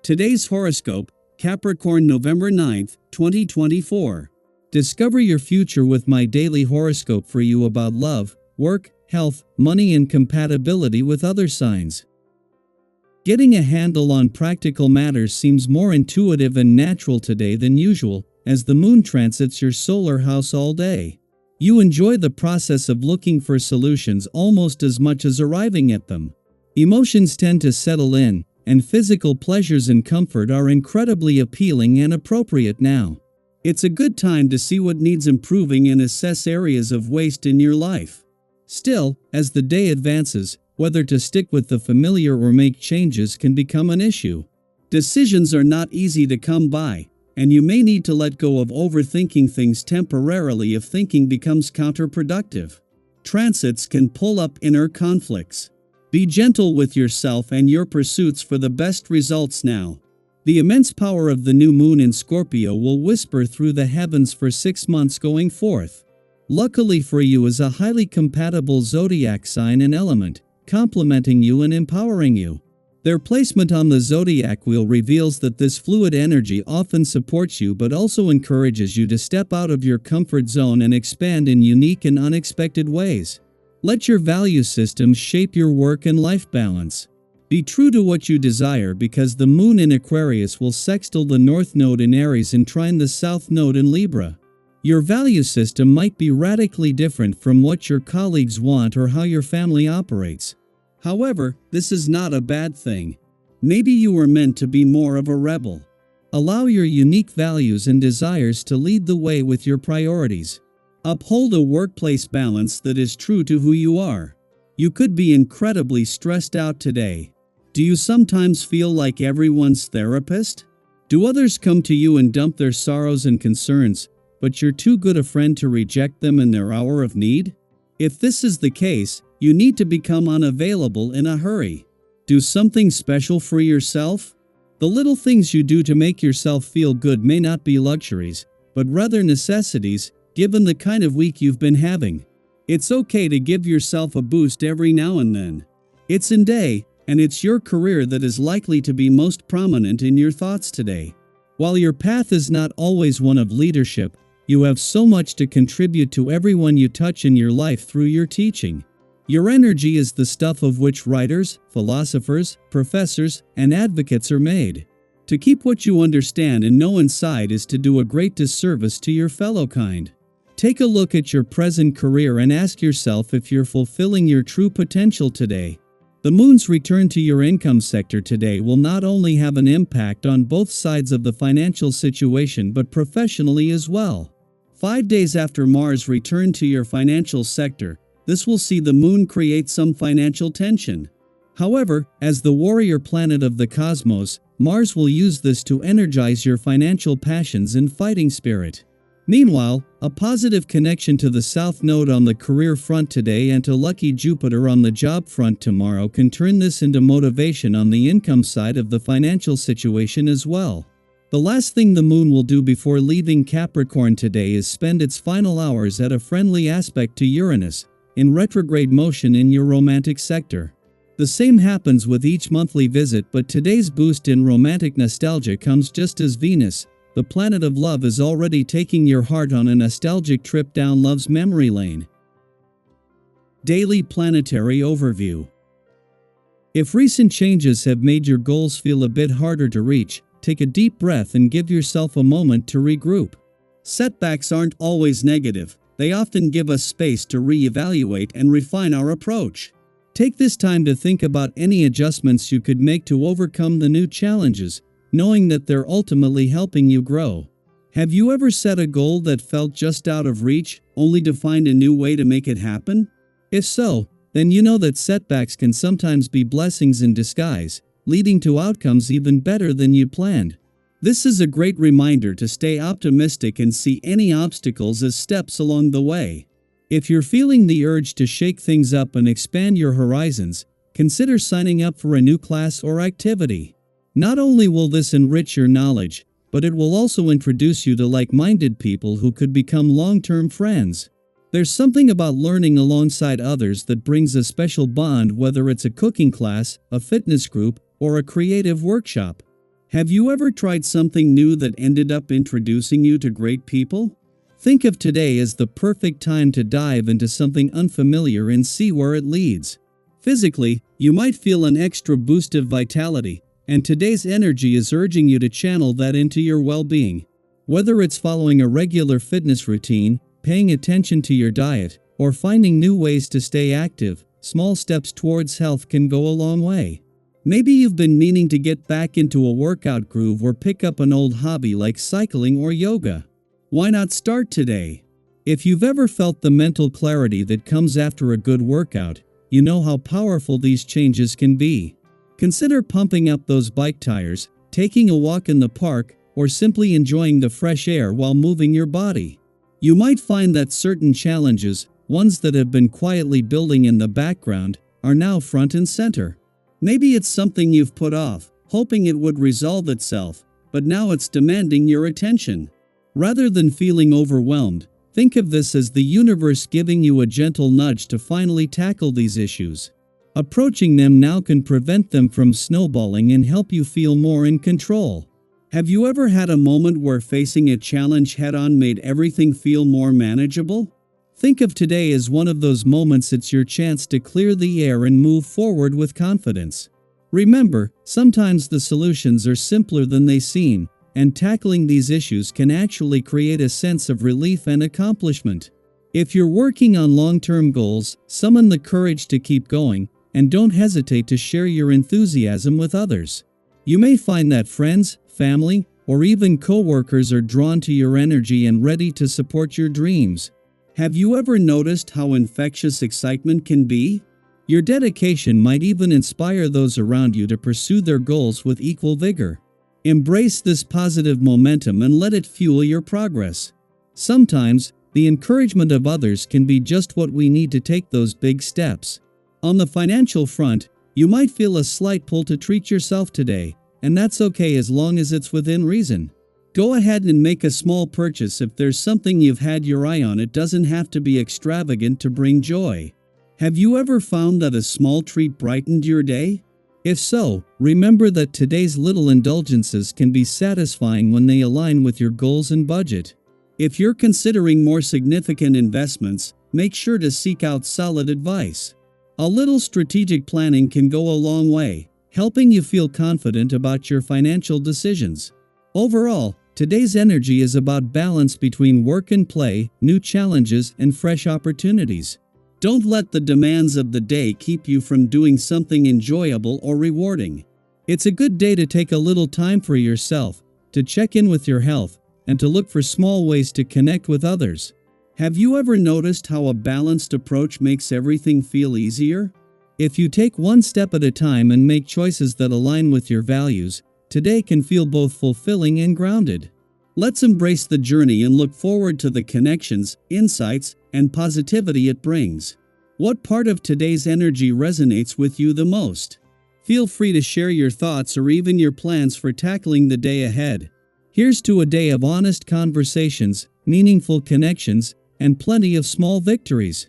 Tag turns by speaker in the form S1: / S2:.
S1: Today's horoscope, Capricorn November 9th, 2024. Discover your future with my daily horoscope for you about love, work, health, money and compatibility with other signs. Getting a handle on practical matters seems more intuitive and natural today than usual, as the moon transits your solar house all day. You enjoy the process of looking for solutions almost as much as arriving at them. Emotions tend to settle in, and physical pleasures and comfort are incredibly appealing and appropriate now. It's a good time to see what needs improving and assess areas of waste in your life. Still, as the day advances, whether to stick with the familiar or make changes can become an issue. Decisions are not easy to come by, and you may need to let go of overthinking things temporarily if thinking becomes counterproductive. Transits can pull up inner conflicts. Be gentle with yourself and your pursuits for the best results now. The immense power of the new moon in Scorpio will whisper through the heavens for 6 months going forth. Luckily for you is a highly compatible zodiac sign and element, complementing you and empowering you. Their placement on the zodiac wheel reveals that this fluid energy often supports you but also encourages you to step out of your comfort zone and expand in unique and unexpected ways. Let your value systems shape your work and life balance. Be true to what you desire because the moon in Aquarius will sextile the north node in Aries and trine the south node in Libra. Your value system might be radically different from what your colleagues want or how your family operates. However, this is not a bad thing. Maybe you were meant to be more of a rebel. Allow your unique values and desires to lead the way with your priorities. Uphold a workplace balance that is true to who you are. You could be incredibly stressed out today. Do you sometimes feel like everyone's therapist? Do others come to you and dump their sorrows and concerns, but you're too good a friend to reject them in their hour of need? If this is the case, you need to become unavailable in a hurry. Do something special for yourself. The little things you do to make yourself feel good may not be luxuries, but rather necessities, given the kind of week you've been having. It's okay to give yourself a boost every now and then. It's in day, and it's your career that is likely to be most prominent in your thoughts today. While your path is not always one of leadership, you have so much to contribute to everyone you touch in your life through your teaching. Your energy is the stuff of which writers, philosophers, professors, and advocates are made. To keep what you understand and know inside is to do a great disservice to your fellow kind. Take a look at your present career and ask yourself if you're fulfilling your true potential today. The moon's return to your income sector today will not only have an impact on both sides of the financial situation but professionally as well. 5 days after Mars' return to your financial sector, this will see the moon create some financial tension. However, as the warrior planet of the cosmos, Mars will use this to energize your financial passions and fighting spirit. Meanwhile, a positive connection to the south node on the career front today and to lucky Jupiter on the job front tomorrow can turn this into motivation on the income side of the financial situation as well. The last thing the moon will do before leaving Capricorn today is spend its final hours at a friendly aspect to Uranus, in retrograde motion in your romantic sector. The same happens with each monthly visit, but today's boost in romantic nostalgia comes just as Venus, the planet of love, is already taking your heart on a nostalgic trip down love's memory lane. Daily Planetary Overview. If recent changes have made your goals feel a bit harder to reach, take a deep breath and give yourself a moment to regroup. Setbacks aren't always negative. They often give us space to reevaluate and refine our approach. Take this time to think about any adjustments you could make to overcome the new challenges, knowing that they're ultimately helping you grow. Have you ever set a goal that felt just out of reach, only to find a new way to make it happen? If so, then you know that setbacks can sometimes be blessings in disguise, leading to outcomes even better than you planned. This is a great reminder to stay optimistic and see any obstacles as steps along the way. If you're feeling the urge to shake things up and expand your horizons, consider signing up for a new class or activity. Not only will this enrich your knowledge, but it will also introduce you to like-minded people who could become long-term friends. There's something about learning alongside others that brings a special bond, whether it's a cooking class, a fitness group, or a creative workshop. Have you ever tried something new that ended up introducing you to great people? Think of today as the perfect time to dive into something unfamiliar and see where it leads. Physically, you might feel an extra boost of vitality, and today's energy is urging you to channel that into your well-being. Whether it's following a regular fitness routine, paying attention to your diet, or finding new ways to stay active, small steps towards health can go a long way. Maybe you've been meaning to get back into a workout groove or pick up an old hobby like cycling or yoga. Why not start today? If you've ever felt the mental clarity that comes after a good workout, you know how powerful these changes can be. Consider pumping up those bike tires, taking a walk in the park, or simply enjoying the fresh air while moving your body. You might find that certain challenges, ones that have been quietly building in the background, are now front and center. Maybe it's something you've put off, hoping it would resolve itself, but now it's demanding your attention. Rather than feeling overwhelmed, think of this as the universe giving you a gentle nudge to finally tackle these issues. Approaching them now can prevent them from snowballing and help you feel more in control. Have you ever had a moment where facing a challenge head-on made everything feel more manageable? Think of today as one of those moments. It's your chance to clear the air and move forward with confidence. Remember, sometimes the solutions are simpler than they seem, and tackling these issues can actually create a sense of relief and accomplishment. If you're working on long-term goals, summon the courage to keep going, and don't hesitate to share your enthusiasm with others. You may find that friends, family, or even co-workers are drawn to your energy and ready to support your dreams. Have you ever noticed how infectious excitement can be? Your dedication might even inspire those around you to pursue their goals with equal vigor. Embrace this positive momentum and let it fuel your progress. Sometimes, the encouragement of others can be just what we need to take those big steps. On the financial front, you might feel a slight pull to treat yourself today, and that's okay as long as it's within reason. Go ahead and make a small purchase if there's something you've had your eye on. It doesn't have to be extravagant to bring joy. Have you ever found that a small treat brightened your day? If so, remember that today's little indulgences can be satisfying when they align with your goals and budget. If you're considering more significant investments, make sure to seek out solid advice. A little strategic planning can go a long way, helping you feel confident about your financial decisions. Overall, today's energy is about balance between work and play, new challenges, and fresh opportunities. Don't let the demands of the day keep you from doing something enjoyable or rewarding. It's a good day to take a little time for yourself, to check in with your health, and to look for small ways to connect with others. Have you ever noticed how a balanced approach makes everything feel easier? If you take one step at a time and make choices that align with your values, today can feel both fulfilling and grounded. Let's embrace the journey and look forward to the connections, insights, and positivity it brings. What part of today's energy resonates with you the most? Feel free to share your thoughts or even your plans for tackling the day ahead. Here's to a day of honest conversations, meaningful connections, and plenty of small victories.